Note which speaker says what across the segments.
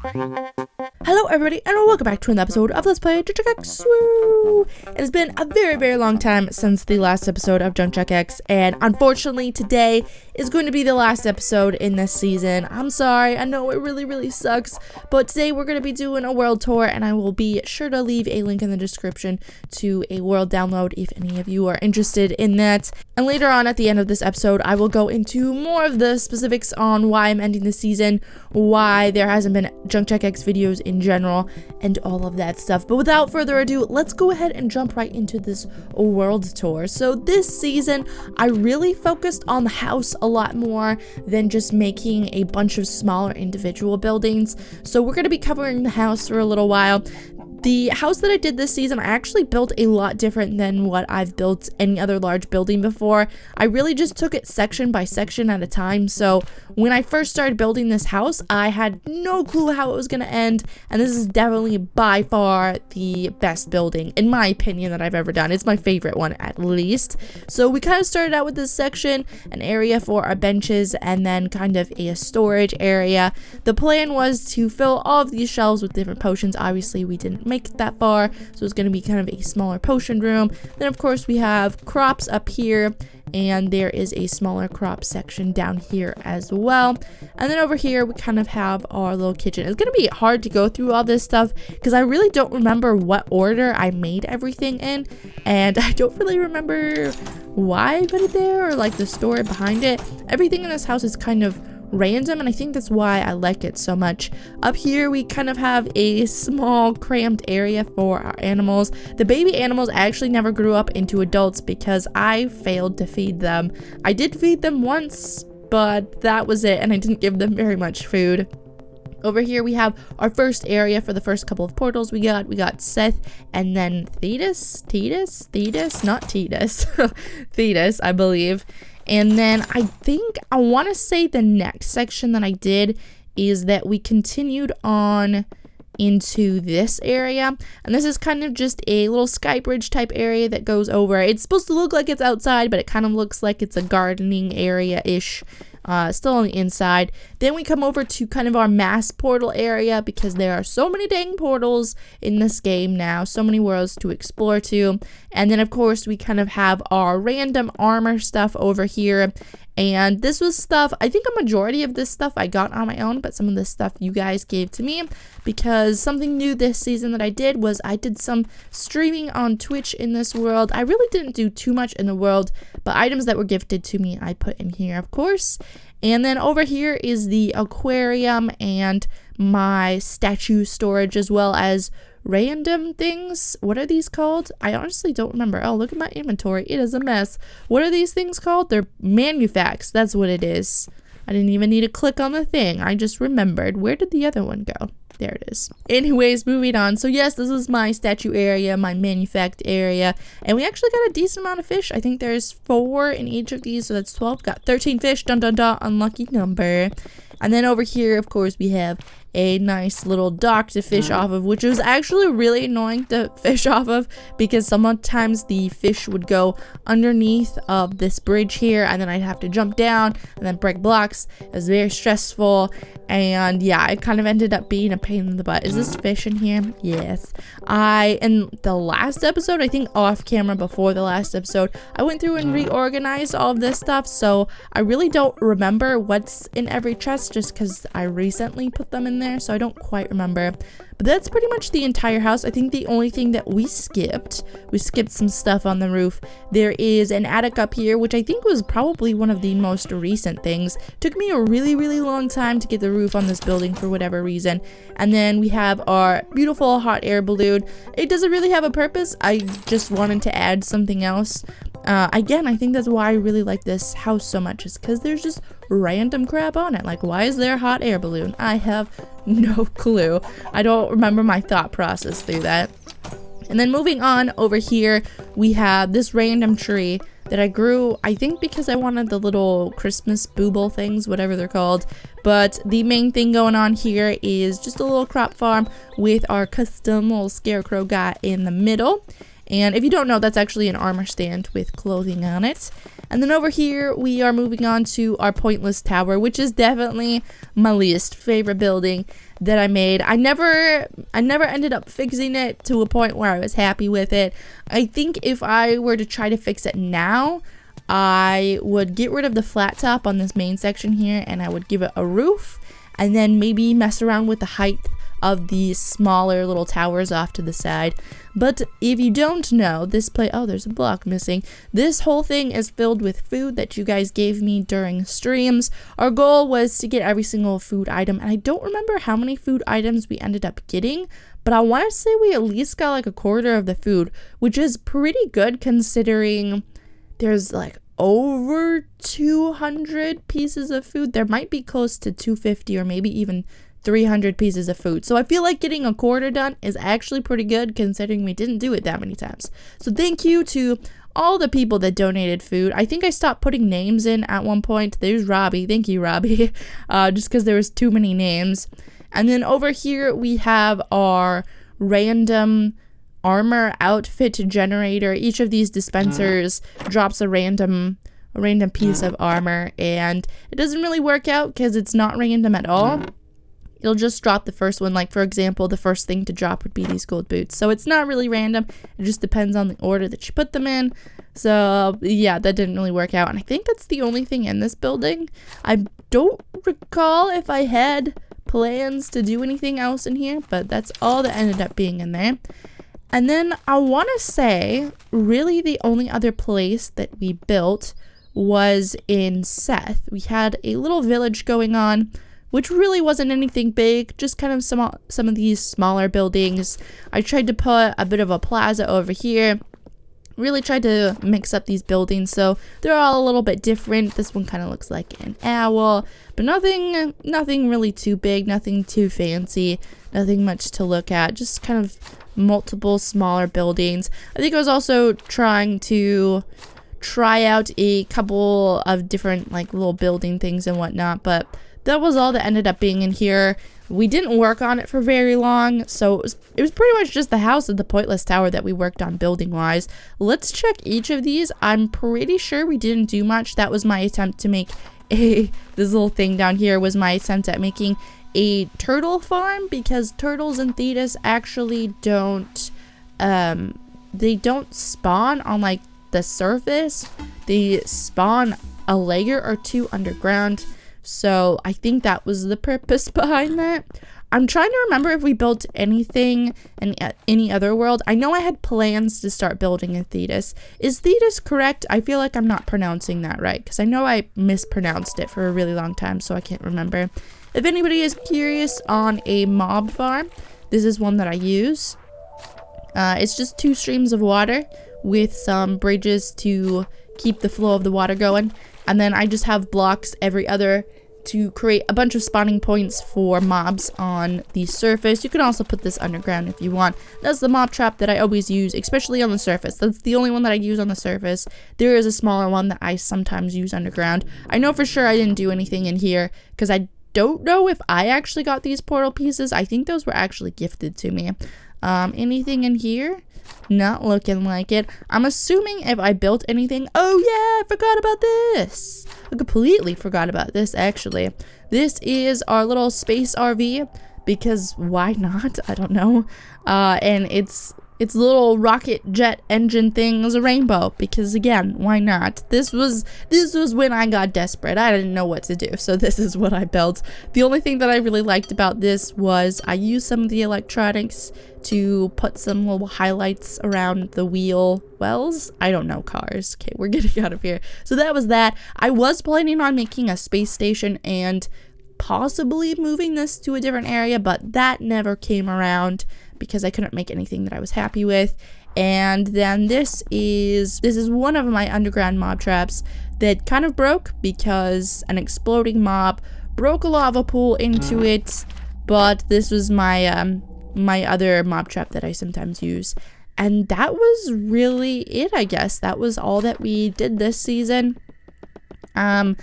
Speaker 1: Hello everybody and welcome back to another episode of Let's Play Junk X. Woo! It has been a very long time since the last episode of Junk X, and unfortunately today is going to be the last episode in this season. I'm sorry, I know it really sucks, but today we're going to be doing a world tour, and I will be sure to leave a link in the description to a world download if any of you are interested in that. And later on at the end of this episode, I will go into more of the specifics on why I'm ending the season, why there hasn't been Junk X videos in general, and all of that stuff. But without further ado, let's go ahead and jump right into this world tour. So this season, I really focused on the house a lot more than just making a bunch of smaller individual buildings. So we're going to be covering the house for a little while. The house that I did this season, I actually built a lot different than what I've built any other large building before. I really just took it section by section at a time. So when I first started building this house, I had no clue how it was going to end. And this is definitely by far the best building, in my opinion, that I've ever done. It's my favorite one, at least. So we kind of started out with this section, an area for our benches, and then kind of a storage area. The plan was to fill all of these shelves with different potions. Obviously, we didn't make it that far, so it's going to be kind of a smaller potion room. Then of course we have crops up here, and there is a smaller crop section down here as well. And then over here we kind of have our little kitchen. It's going to be hard to go through all this stuff because I really don't remember what order I made everything in, and I don't really remember why I put it there or like the story behind it. Everything in this house is kind of random, and I think that's why I like it so much. Up here we kind of have a small cramped area for our animals. The baby animals actually never grew up into adults because I failed to feed them. I did feed them once, but that was it, and I didn't give them very much food. Over here we have our first area for the first couple of portals we got Seth, and then Thetis, I believe. And then I think I want to say the next section that I did is that we continued on into this area, and this is kind of just a little sky bridge type area that goes over. It's supposed to look like it's outside, but it kind of looks like it's a gardening area-ish. Still on the inside. Then we come over to kind of our mass portal area because there are so many dang portals in this game now, so many worlds to explore to. And then of course we kind of have our random armor stuff over here, and this was stuff, I think a majority of this stuff I got on my own, but some of this stuff you guys gave to me, because something new this season that I did was I did some streaming on Twitch in this world. I really didn't do too much in the world, but items that were gifted to me I put in here, of course. And then over here is the aquarium and my statue storage, as well as random things. What are these called? I honestly don't remember. Oh, look at my inventory. It is a mess. What are these things called? They're manufacts. That's what it is. I didn't even need to click on the thing. I just remembered. Where did the other one go? There it is. Anyways, moving on. So yes, this is my statue area, my manufact area, and we actually got a decent amount of fish. I think there's 4 in each of these, so that's 12. Got 13 fish. Dun dun dun. Unlucky number. And then over here, of course, we have a nice little dock to fish off of, which was actually really annoying to fish off of because sometimes the fish would go underneath of this bridge here, and then I'd have to jump down and then break blocks. It was very stressful, and yeah, it kind of ended up being a pain in the butt. Is this fish in here? Yes. In the last episode, I think off camera before the last episode, I went through and reorganized all of this stuff, so I really don't remember what's in every chest just because I recently put them in there, so I don't quite remember. But that's pretty much the entire house. I think the only thing that we skipped some stuff on the roof. There is an attic up here, which I think was probably one of the most recent things. Took me a really long time to get the roof on this building for whatever reason. And then we have our beautiful hot air balloon. It doesn't really have a purpose. I just wanted to add something else. Again, I think that's why I really like this house so much, is because there's just random crap on it. Like, why is there a hot air balloon? I have no clue. I don't remember my thought process through that. And then moving on over here, we have this random tree that I grew, I think because I wanted the little Christmas booble things, whatever they're called. But the main thing going on here is just a little crop farm with our custom little scarecrow guy in the middle. And if you don't know, that's actually an armor stand with clothing on it. And then over here, we are moving on to our pointless tower, which is definitely my least favorite building that I made. I never ended up fixing it to a point where I was happy with it. I think if I were to try to fix it now, I would get rid of the flat top on this main section here, and I would give it a roof, and then maybe mess around with the height of these smaller little towers off to the side. But if you don't know, this oh, there's a block missing. This whole thing is filled with food that you guys gave me during streams. Our goal was to get every single food item, and I don't remember how many food items we ended up getting, but I want to say we at least got like a quarter of the food, which is pretty good considering there's like over 200 pieces of food. There might be close to 250 or maybe even 300 pieces of food. So I feel like getting a quarter done is actually pretty good considering we didn't do it that many times. So thank you to all the people that donated food. I think I stopped putting names in at one point. There's Robbie. Thank you, Robbie. Just because there was too many names. And then over here we have our random armor outfit generator. Each of these dispensers drops a random piece of armor, and it doesn't really work out because it's not random at all. It'll just drop the first one. Like, for example, the first thing to drop would be these gold boots. So it's not really random. It just depends on the order that you put them in. So, yeah, that didn't really work out. And I think that's the only thing in this building. I don't recall if I had plans to do anything else in here, but that's all that ended up being in there. And then I want to say, really the only other place that we built was in Seth. We had a little village going on, which really wasn't anything big, just kind of some of these smaller buildings. I tried to put a bit of a plaza over here. Really tried to mix up these buildings so they're all a little bit different. This one kind of looks like an owl, but nothing really too big, nothing too fancy, nothing much to look at, just kind of multiple smaller buildings. I think I was also trying to try out a couple of different like little building things and whatnot, but that was all that ended up being in here. We didn't work on it for very long, so it was pretty much just the house of the pointless tower that we worked on building wise. Let's check each of these. I'm pretty sure we didn't do much. That was my attempt to make this little thing down here was my attempt at making a turtle farm, because turtles in Thetis actually don't they don't spawn on like the surface. They spawn a layer or two underground. So I think that was the purpose behind that. I'm trying to remember if we built anything in any other world. I know I had plans to start building in Thetis. Is Thetis correct? I feel like I'm not pronouncing that right, because I know I mispronounced it for a really long time, so I can't remember. If anybody is curious on a mob farm, this is one that I use. It's just 2 streams of water with some bridges to keep the flow of the water going. And then I just have blocks every other to create a bunch of spawning points for mobs on the surface. You can also put this underground if you want. That's the mob trap that I always use, especially on the surface. That's the only one that I use on the surface. There is a smaller one that I sometimes use underground. I know for sure I didn't do anything in here because I don't know if I actually got these portal pieces. I think those were actually gifted to me. Anything in here? Not looking like it. I'm assuming if I built anything. Oh yeah, I forgot about this. I completely forgot about this actually. This is our little space RV, because why not? I don't know. And its little rocket jet engine thing is a rainbow, because again, why not? This was when I got desperate. I didn't know what to do, so this is what I built. The only thing that I really liked about this was I used some of the electronics to put some little highlights around the wheel wells. I don't know cars. Okay, we're getting out of here. So that was that. I was planning on making a space station and possibly moving this to a different area, but that never came around because I couldn't make anything that I was happy with. And then this is one of my underground mob traps that kind of broke because an exploding mob broke a lava pool into it. But this was my my other mob trap that I sometimes use. And that was really it, I guess. That was all that we did this season. I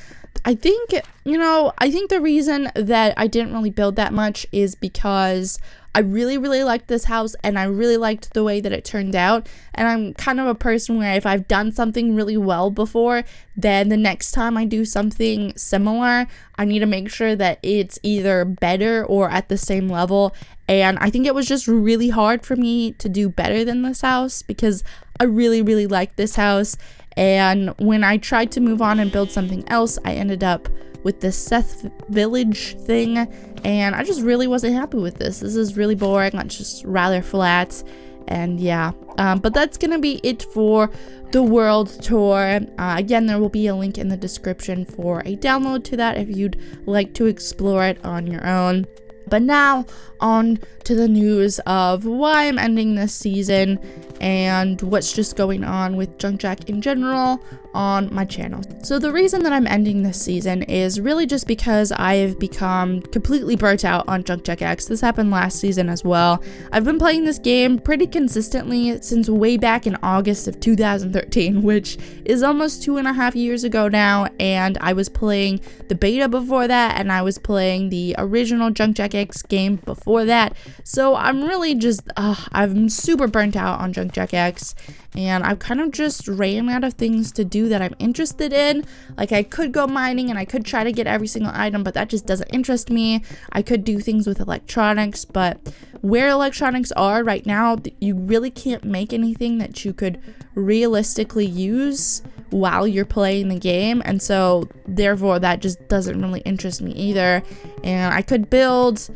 Speaker 1: think the reason that I didn't really build that much is because I really, really liked this house, and I really liked the way that it turned out. And I'm kind of a person where if I've done something really well before, then the next time I do something similar, I need to make sure that it's either better or at the same level. And I think it was just really hard for me to do better than this house because I really, really liked this house. And when I tried to move on and build something else, I ended up with this Seth village thing, and I just really wasn't happy with this. This is really boring. It's just rather flat, and yeah. But that's gonna be it for the world tour. Again, there will be a link in the description for a download to that if you'd like to explore it on your own. But now, on to the news of why I'm ending this season and what's just going on with Junk Jack in general on my channel. So the reason that I'm ending this season is really just because I have become completely burnt out on Junk Jack X. This happened last season as well. I've been playing this game pretty consistently since way back in August of 2013, which is almost 2.5 years ago now, and I was playing the beta before that, and I was playing the original Junk Jack X game before that. So I'm really just, I'm super burnt out on Junk Jack X, and I've kind of just ran out of things to do that I'm interested in. Like, I could go mining and I could try to get every single item, but that just doesn't interest me. I could do things with electronics, but where electronics are right now, you really can't make anything that you could realistically use while you're playing the game, and so therefore that just doesn't really interest me either. And I could build,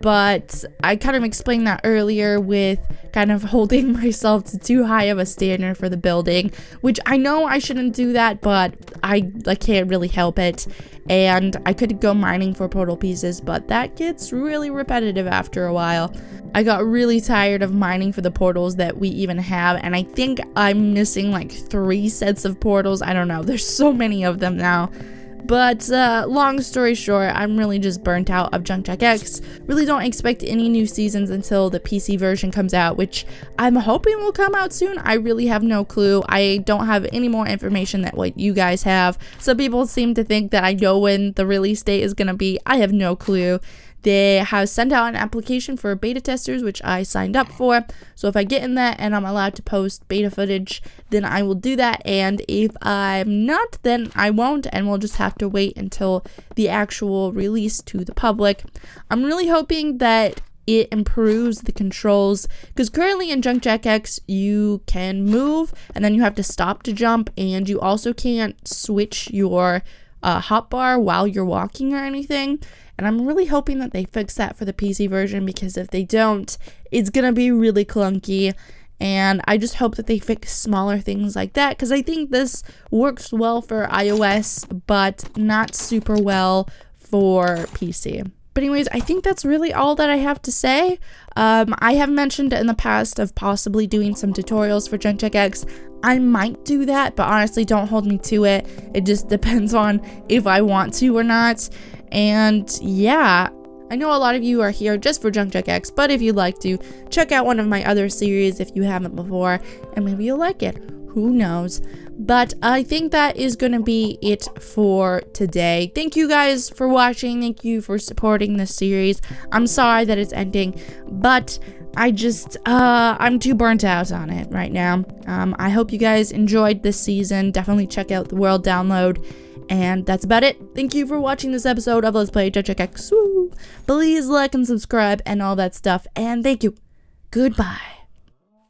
Speaker 1: but I kind of explained that earlier with kind of holding myself to too high of a standard for the building, which I know I shouldn't do that, but I can't really help it. And I could go mining for portal pieces, but that gets really repetitive after a while. I got really tired of mining for the portals that we even have, and I think I'm missing like 3 sets of portals. I don't know, there's so many of them now. But long story short, I'm really just burnt out of Junk Jack X. Really don't expect any new seasons until the PC version comes out, which I'm hoping will come out soon. I really have no clue. I don't have any more information than what you guys have. Some people seem to think that I know when the release date is going to be. I have no clue. They have sent out an application for beta testers, which I signed up for. So if I get in that and I'm allowed to post beta footage, then I will do that. And if I'm not, then I won't, and we'll just have to wait until the actual release to the public. I'm really hoping that it improves the controls, because currently in Junk Jack X you can move and then you have to stop to jump, and you also can't switch your hotbar while you're walking or anything. And I'm really hoping that they fix that for the PC version, because if they don't, it's gonna be really clunky. And I just hope that they fix smaller things like that, because I think this works well for iOS, but not super well for PC. But anyways, I think that's really all that I have to say. I have mentioned in the past of possibly doing some tutorials for Junk Jack X. I might do that, but honestly, don't hold me to it. It just depends on if I want to or not. And yeah, I know a lot of you are here just for Junk Jack X, but if you'd like to, check out one of my other series if you haven't before, and maybe you'll like it. Who knows? But I think that is going to be it for today. Thank you guys for watching. Thank you for supporting this series. I'm sorry that it's ending, but I just, I'm too burnt out on it right now. I hope you guys enjoyed this season. Definitely check out the world download. And that's about it. Thank you for watching this episode of Let's Play Junk Jack X. Please like and subscribe and all that stuff. And thank you. Goodbye.